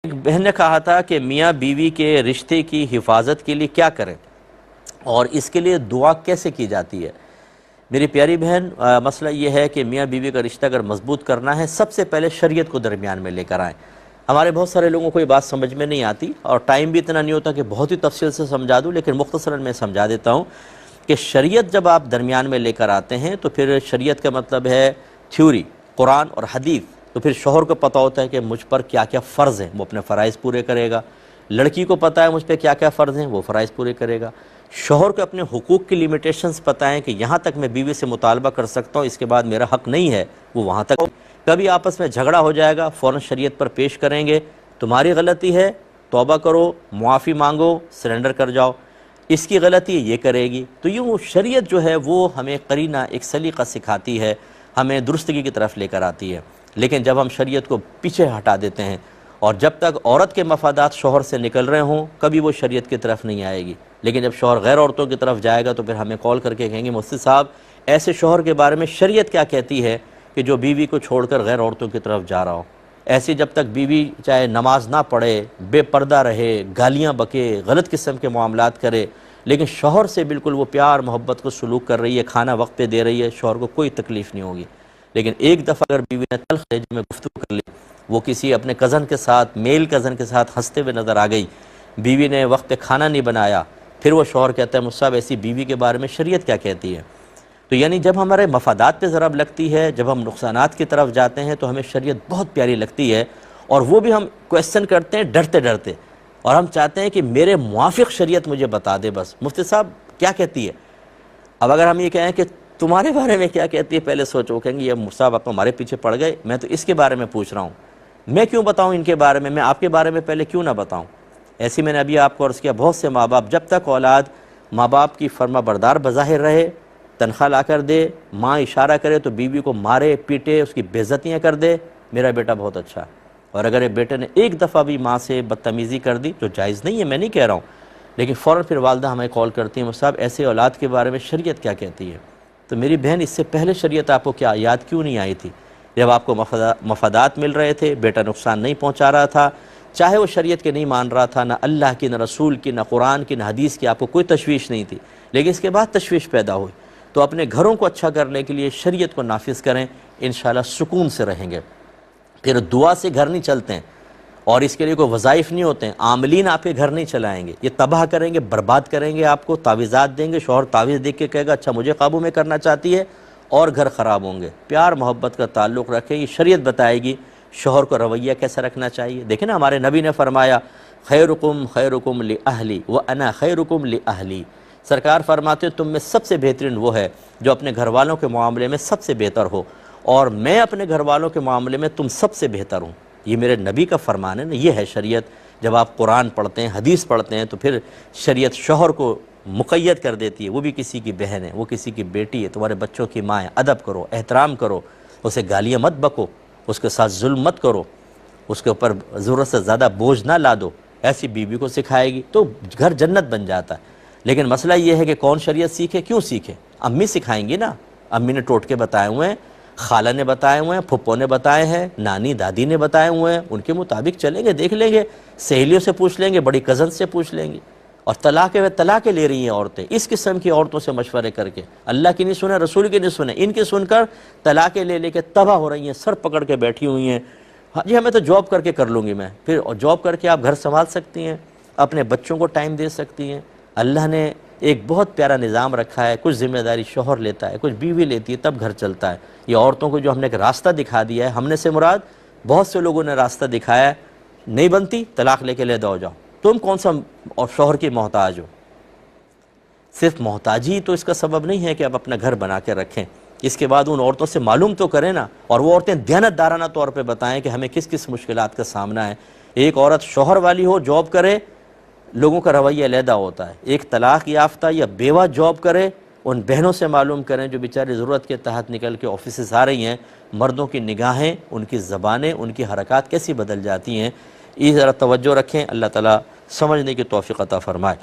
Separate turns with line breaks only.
ایک بہن نے کہا تھا کہ میاں بیوی کے رشتے کی حفاظت کے لیے کیا کریں اور اس کے لیے دعا کیسے کی جاتی ہے۔ میری پیاری بہن، مسئلہ یہ ہے کہ میاں بیوی کا رشتہ اگر مضبوط کرنا ہے، سب سے پہلے شریعت کو درمیان میں لے کر آئیں۔ ہمارے بہت سارے لوگوں کو یہ بات سمجھ میں نہیں آتی اور ٹائم بھی اتنا نہیں ہوتا کہ بہت ہی تفصیل سے سمجھا دوں، لیکن مختصراً میں سمجھا دیتا ہوں کہ شریعت جب آپ درمیان میں لے کر آتے ہیں تو پھر شریعت کا مطلب ہے تھیوری، قرآن اور حدیث۔ تو پھر شوہر کو پتہ ہوتا ہے کہ مجھ پر کیا کیا فرض ہیں، وہ اپنے فرائض پورے کرے گا۔ لڑکی کو پتہ ہے مجھ پہ کیا کیا فرض ہیں، وہ فرائض پورے کرے گا۔ شوہر کو اپنے حقوق کی لیمیٹیشنز پتہ ہیں کہ یہاں تک میں بیوی سے مطالبہ کر سکتا ہوں، اس کے بعد میرا حق نہیں ہے، وہ وہاں تک۔ کبھی آپس میں جھگڑا ہو جائے گا، فوراً شریعت پر پیش کریں گے، تمہاری غلطی ہے، توبہ کرو، معافی مانگو، سرنڈر کر جاؤ، اس کی غلطی یہ کرے گی۔ تو یوں شریعت جو ہے وہ ہمیں قرینہ، ایک سلیقہ سکھاتی ہے، ہمیں درستگی کی طرف لے کر آتی ہے۔ لیکن جب ہم شریعت کو پیچھے ہٹا دیتے ہیں اور جب تک عورت کے مفادات شوہر سے نکل رہے ہوں، کبھی وہ شریعت کی طرف نہیں آئے گی۔ لیکن جب شوہر غیر عورتوں کی طرف جائے گا تو پھر ہمیں کال کر کے کہیں گے مفتی صاحب ایسے شوہر کے بارے میں شریعت کیا کہتی ہے کہ جو بیوی کو چھوڑ کر غیر عورتوں کی طرف جا رہا ہو۔ ایسی جب تک بیوی چاہے نماز نہ پڑھے، بے پردہ رہے، گالیاں بکے، غلط قسم کے معاملات کرے، لیکن شوہر سے بالکل وہ پیار محبت کو سلوک کر رہی ہے، کھانا وقت پہ دے رہی ہے، شوہر کو کوئی تکلیف نہیں ہوگی۔ لیکن ایک دفعہ اگر بیوی نے تلخ لہجے میں گفتگو کر لی، وہ کسی اپنے کزن کے ساتھ، میل کزن کے ساتھ ہنستے ہوئے نظر آ گئی، بیوی نے وقت پہ کھانا نہیں بنایا، پھر وہ شوہر کہتا ہے مجھ صاحب ایسی بیوی کے بارے میں شریعت کیا کہتی ہے۔ تو یعنی جب ہمارے مفادات پہ ضرب لگتی ہے، جب ہم نقصانات کی طرف جاتے ہیں تو ہمیں شریعت بہت پیاری لگتی ہے، اور وہ بھی ہم کویسچن کرتے ہیں ڈرتے ڈرتے، اور ہم چاہتے ہیں کہ میرے موافق شریعت مجھے بتا دے بس، مفتی صاحب کیا کہتی ہے۔ اب اگر ہم یہ کہیں کہ تمہارے بارے میں کیا کہتی ہے، پہلے سوچو، کہیں گے یہ صاحب آپ ہمارے پیچھے پڑ گئے، میں تو اس کے بارے میں پوچھ رہا ہوں، میں کیوں بتاؤں ان کے بارے میں آپ کے بارے میں پہلے کیوں نہ بتاؤں۔ ایسی میں نے ابھی آپ کو عرض کیا، بہت سے ماں باپ، جب تک اولاد ماں باپ کی فرما بردار بظاہر رہے، تنخواہ لا کر دے، ماں اشارہ کرے تو بیوی کو مارے پیٹے، اس کی بے عزتیاں کر دے، میرا بیٹا بہت اچھا ہے۔ اور اگر بیٹے نے ایک دفعہ بھی ماں سے بدتمیزی کر دی، جو جائز نہیں ہے، میں نہیں کہہ رہا ہوں، لیکن فوراً پھر والدہ ہمیں کال کرتی ہیں صاحب ایسے اولاد کے بارے میں شریعت کیا کہتی ہے۔ تو میری بہن اس سے پہلے شریعت آپ کو کیا یاد کیوں نہیں آئی تھی؟ جب آپ کو مفادات مل رہے تھے، بیٹا نقصان نہیں پہنچا رہا تھا، چاہے وہ شریعت کے نہیں مان رہا تھا، نہ اللہ کی، نہ رسول کی، نہ قرآن کی، نہ حدیث کی، آپ کو کوئی تشویش نہیں تھی، لیکن اس کے بعد تشویش پیدا ہوئی۔ تو اپنے گھروں کو اچھا کرنے کے لیے شریعت کو نافذ کریں، انشاءاللہ سکون سے رہیں گے۔ پھر دعا سے گھر نہیں چلتے ہیں، اور اس کے لیے کوئی وظائف نہیں ہوتے ہیں، عاملین آپ کے گھر نہیں چلائیں گے، یہ تباہ کریں گے، برباد کریں گے، آپ کو تعویذات دیں گے، شوہر تعویذ دیکھ کے کہے گا اچھا مجھے قابو میں کرنا چاہتی ہے، اور گھر خراب ہوں گے۔ پیار محبت کا تعلق رکھیں، یہ شریعت بتائے گی شوہر کو رویہ کیسا رکھنا چاہیے۔ دیکھیں نا ہمارے نبی نے فرمایا خیرکم خیرکم لأہلی وانا خیرکم لأہلی، سرکار فرماتے تم میں سب سے بہترین وہ ہے جو اپنے گھر والوں کے معاملے میں سب سے بہتر ہو، اور میں اپنے گھر والوں کے معاملے میں تم سب سے بہتر ہوں۔ یہ میرے نبی کا فرمان ہے نا، یہ ہے شریعت۔ جب آپ قرآن پڑھتے ہیں، حدیث پڑھتے ہیں، تو پھر شریعت شوہر کو مقید کر دیتی ہے، وہ بھی کسی کی بہن ہے، وہ کسی کی بیٹی ہے، تمہارے بچوں کی ماں ہے، ادب کرو، احترام کرو، اسے گالیاں مت بکو، اس کے ساتھ ظلم مت کرو، اس کے اوپر ضرورت سے زیادہ بوجھ نہ لادو، ایسی بیوی کو سکھائے گی تو گھر جنت بن جاتا ہے۔ لیکن مسئلہ یہ ہے کہ کون شریعت سیکھے، کیوں سیکھے؟ امی سکھائیں گی نا، امی نے ٹوٹکے بتائے ہوئے ہیں، خالہ نے بتائے ہوئے ہیں، پھپھو نے بتائے ہیں، نانی دادی نے بتائے ہوئے ہیں، ان کے مطابق چلیں گے، دیکھ لیں گے، سہیلیوں سے پوچھ لیں گے، بڑی کزن سے پوچھ لیں گے۔ اور طلاقیں لے رہی ہیں عورتیں اس قسم کی عورتوں سے مشورے کر کے، اللہ کی نہیں سنے، رسول کی نہیں سنے، ان کی سن کر طلاقیں لے کے تباہ ہو رہی ہیں، سر پکڑ کے بیٹھی ہوئی ہیں۔ ہاں جی ہمیں تو جاب کر کے کر لوں گی میں، پھر جاب کر کے آپ گھر سنبھال سکتی ہیں، اپنے بچوں کو ٹائم دے سکتی ہیں۔ اللہ نے ایک بہت پیارا نظام رکھا ہے، کچھ ذمہ داری شوہر لیتا ہے، کچھ بیوی لیتی ہے، تب گھر چلتا ہے۔ یہ عورتوں کو جو ہم نے ایک راستہ دکھا دیا ہے، ہم نے سے مراد بہت سے لوگوں نے راستہ دکھایا ہے، نہیں بنتی طلاق لے کے لے دو جاؤ، تم کون سا اور شوہر کی محتاج ہو۔ صرف محتاجی تو اس کا سبب نہیں ہے کہ آپ اپنا گھر بنا کے رکھیں، اس کے بعد ان عورتوں سے معلوم تو کریں نا، اور وہ عورتیں دیانت دارانہ طور پہ بتائیں کہ ہمیں کس کس مشکلات کا سامنا ہے۔ ایک عورت شوہر والی ہو، جاب کرے، لوگوں کا رویہ علیحدہ ہوتا ہے۔ ایک طلاق یافتہ یا بیوہ جاب کرے، ان بہنوں سے معلوم کریں جو بیچاری ضرورت کے تحت نکل کے آفس سے آ رہی ہیں، مردوں کی نگاہیں، ان کی زبانیں، ان کی حرکات کیسی بدل جاتی ہیں۔ یہ ذرا توجہ رکھیں، اللہ تعالیٰ سمجھنے کی توفیق عطا فرمائے۔